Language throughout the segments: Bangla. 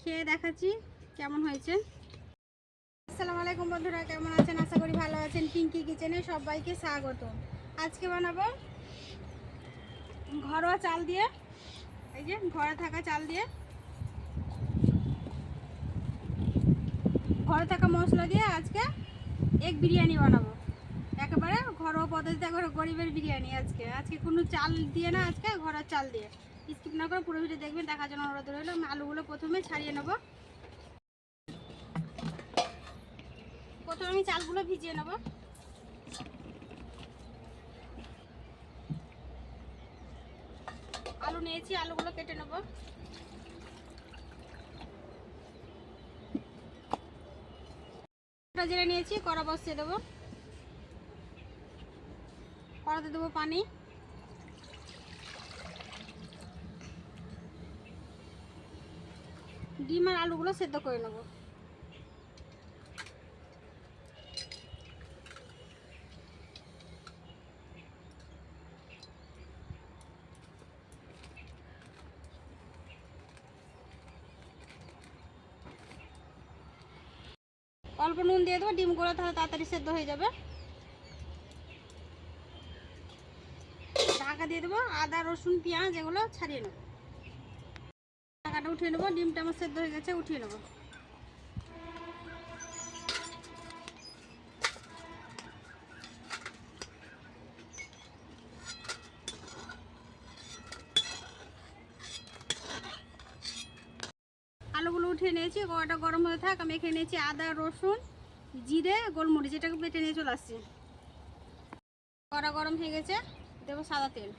খেয়ে দেখাচ্ছি কেমন হয়েছে। আসসালামু আলাইকুম বন্ধুরা, কেমন আছেন? আশা করি ভালো আছেন। পিঙ্কি কিচেনে সবাইকে স্বাগত। আজকে বানাবো ঘরোয়া চাল দিয়ে, এই যে ঘরে থাকা চাল দিয়ে, ঘরে থাকা মশলা দিয়ে আজকে এগ বিরিয়ানি বানাবো। একেবারে ঘরোয়া পদ্ধতিতে, একবারে গরিবের বিরিয়ানি। আজকে কোনো চাল দিয়ে না, আজকে ঘরের চাল দিয়ে। স্কিপ না করে পুরো ভিডিও দেখবেন, দেখার জন্য অনুরোধ রইল। আমি আলুগুলো প্রথমে ছাড়িয়ে নেব। প্রথমে আমি চালগুলো ভিজিয়ে নেব। আলু নিয়েছি, আলুগুলো কেটে নেব। জিরে নিয়েছি, কড়া বসিয়ে দেবো। কড়াতে দেবো পানি। ডিম আর আলুগুলো সেদ্ধ করে নেব। অল্প নুন দিয়ে দেবো, ডিমগুলো তাহলে তাড়াতাড়ি সেদ্ধ হয়ে যাবে। ঢাকা দিয়ে দেবো। আদা রসুন পেঁয়াজ এগুলো ছাড়িয়ে নেবো। ঢাকাটা উঠিয়ে নেবো। ডিমটা আমার সেদ্ধ হয়ে গেছে, উঠিয়ে নেবো। আলুগুলো উঠিয়ে নিয়েছি, কড়াটা গরম হয়ে থাক। আমি এখানে নিয়েছি আদা রসুন জিরে গোলমরিচ, এটাকে বেটে নিয়ে চলে আসছি। কড়া গরম হয়ে গেছে, দেবো সাদা তেল।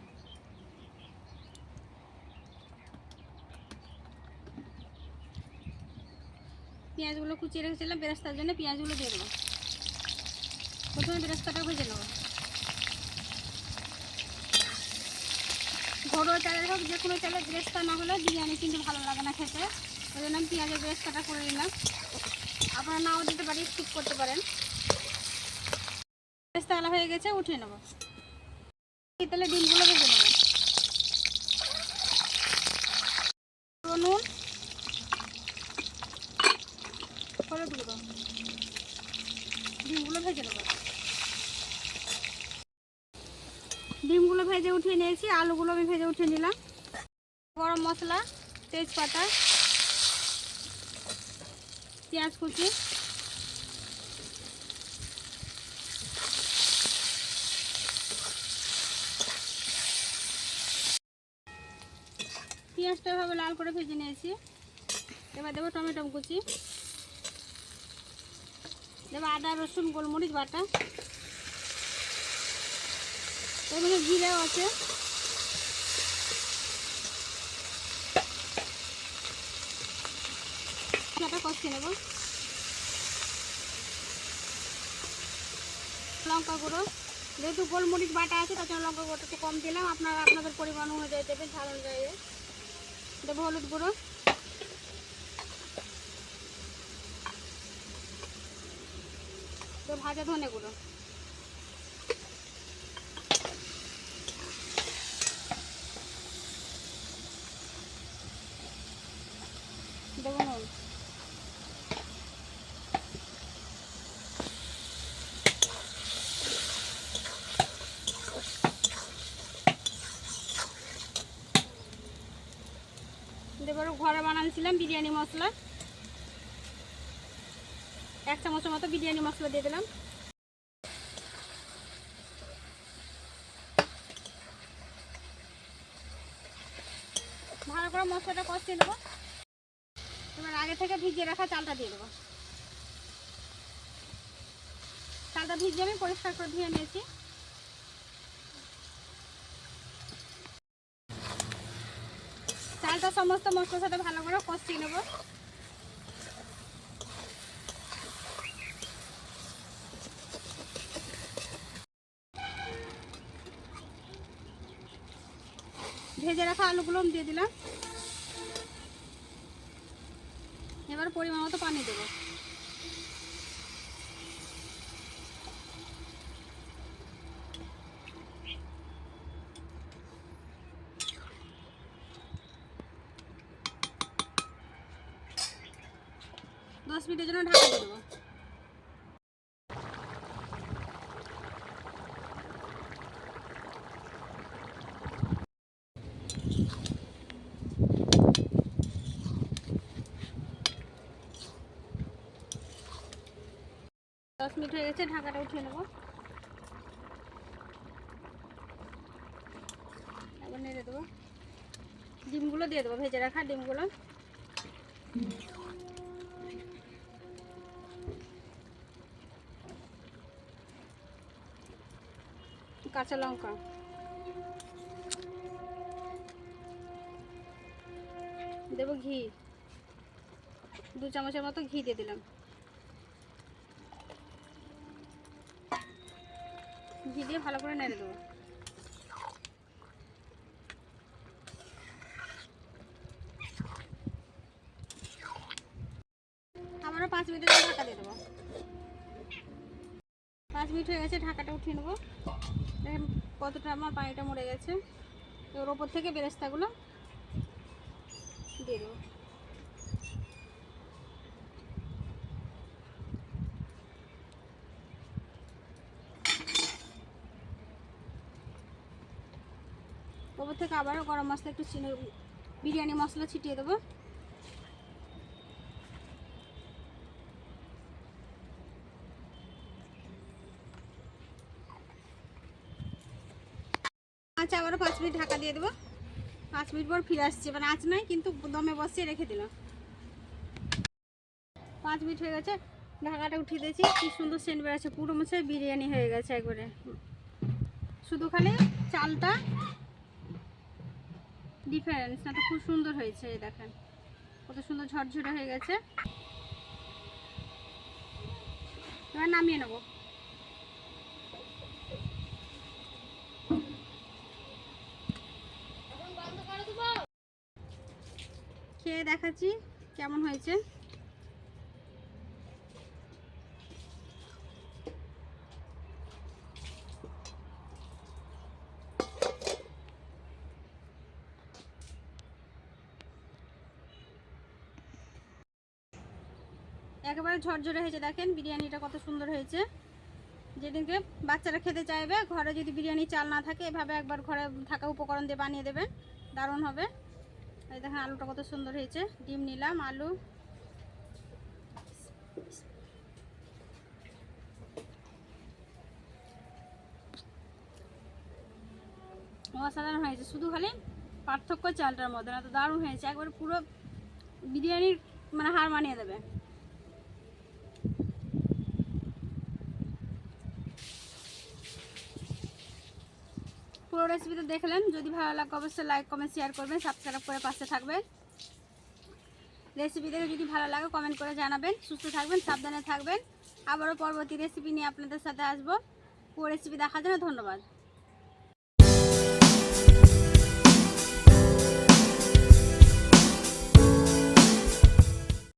পেঁয়াজগুলো কুচিয়ে রেখেছিলাম বেরেস্তার জন্য, পেঁয়াজগুলো দিয়ে দেবো। প্রথমে বেরেস্তাটা ভেজে নেবো। ঘরোয়া চালের হোক, যে কোনো চালের বেরেস্তা না হলে বিরিয়ানি কিন্তু ভালো লাগে না খেতে। ওই জন্য আমি পেঁয়াজের বেরেস্তাটা করে নিলাম। আপনারা নাও দিতে পারি, স্কিপ করতে পারেন। বেরেস্তা আলা হয়ে গেছে, উঠিয়ে নেবো। তাহলে ডিমগুলো ভেজে নেবো। নুন হলুদ গুঁড়ো, ডিমগুলো ভেজে নেবো। ডিমগুলো ভেজে উঠিয়ে নিয়েছি, আলুগুলো আমি ভেজে উঠিয়ে নিলাম। গরম মশলা, তেজপাতা, পেঁয়াজ কুচি, পেঁয়াজটা এভাবে লাল করে ভেজে নিয়েছি। এবার দেবো টমেটো কুচি, দেবো আদা রসুন গোলমরিচ বাটা, এখানে জিরেও আছে। সেটা কষিয়ে নেব। লঙ্কা গুঁড়ো, যেহেতু গোলমরিচ বাটা আছে তার জন্য লঙ্কা গুঁড়োটা একটু কম দিলাম। আপনারা আপনাদের পরিমাণ অনুযায়ী দেবেন, ঝাল অনুযায়ী। দেবো হলুদ গুঁড়ো, দেবো ভাজা ধনে গুঁড়ো, দেবো নুন। দেবো ঘরে বানাচ্ছিলাম বিরিয়ানি মশলা, 1 চামচের মতো বিরিয়ানি মশলা দিয়ে দিলাম। ভালো করে মশলাটা কষিয়ে নেবো। এবার আগে থেকে ভিজিয়ে রাখা চালটা দিয়ে দেবো। চালটা ভিজিয়ে আমি পরিষ্কার করে ধুয়ে নিয়েছি। চালটা সমস্ত মশলার সাথে ভালো করে কষিয়ে নেব। ভেজে রাখা আলুগুলো দিয়ে দিলাম। এবার পরিমাণ মতো পানি দেবো। মিনিটের জন্য ঢাকা দিয়ে দেবো। দশ মিনিট হয়ে গেছে, ঢাকাটা উঠিয়ে নেবো। এবার নেড়ে দেবো, ডিমগুলো দিয়ে দেবো, ভেজে রাখা ডিমগুলো। কাঁচা লঙ্কা, দেবো ঘি, 2 চামচের মতো ঘি দিয়ে দিলাম। ঘি দিয়ে ভালো করে নেড়ে দেবো। আবারও 5 মিনিটের জন্য ঢাকা দিয়ে দেবো। 5 মিনিট হয়ে গেছে, ঢাকাটা উঠিয়ে নেবো। দেখেন কতটা আমার পানিটা মরে গেছে। ওর ওপর থেকে বেরেস্তাগুলো দিয়ে দেবো। ওপর থেকে আবারও গরম মশলা একটু বিরিয়ানি মশলা ছিটিয়ে দেবো। আচ্ছা, আবারও 5 মিনিট ঢাকা দিয়ে দেবো। 5 মিনিট পর ফিরে আসছে, মানে আঁচ নাই কিন্তু দমে বসিয়ে রেখে দিলাম। 5 মিনিট হয়ে গেছে, ঢাকাটা উঠিয়ে দিয়েছি। কি সুন্দর সেন্ট বেরোচ্ছে, পুরো মনে হয় বিরিয়ানি হয়ে গেছে একবারে। শুধু খালি চালটা ডিফারেন্স, না তো খুব সুন্দর হয়েছে। এই দেখেন কত সুন্দর ঝরঝরে হয়ে গেছে। এবার নামিয়ে নেবো। খেয়ে দেখাচ্ছি কেমন হয়েছে। একেবারে ঝরঝরে হয়েছে, দেখেন বিরিয়ানিটা কত সুন্দর হয়েছে। যেদিনকে বাচ্চারা খেতে চাইবে, ঘরে যদি বিরিয়ানি চাল না থাকে, এভাবে একবার ঘরে থাকা উপকরণ দিয়ে বানিয়ে দেবেন, দারুণ হবে। এই দেখেন আলুটা কত সুন্দর হয়েছে। ডিম নিলাম, আলু, অসাধারণ হয়েছে। শুধু খালি পার্থক্য চালটার মধ্যে, না তো দারুণ হয়েছে। একবারে পুরো বিরিয়ানির মানে হার মানিয়ে দেবে। পুরো রেসিপিটা দেখলেন, যদি ভালো লাগে অবশ্যই লাইক কমেন্ট শেয়ার করবেন, সাবস্ক্রাইব করে পাশে থাকবেন। রেসিপি দেখে যদি ভালো লাগে কমেন্ট করে জানাবেন। সুস্থ থাকবেন, সাবধানে থাকবেন। আবারও পরবর্তী রেসিপি নিয়ে আপনাদের সাথে আসবো। পুরো রেসিপি দেখার জন্য ধন্যবাদ।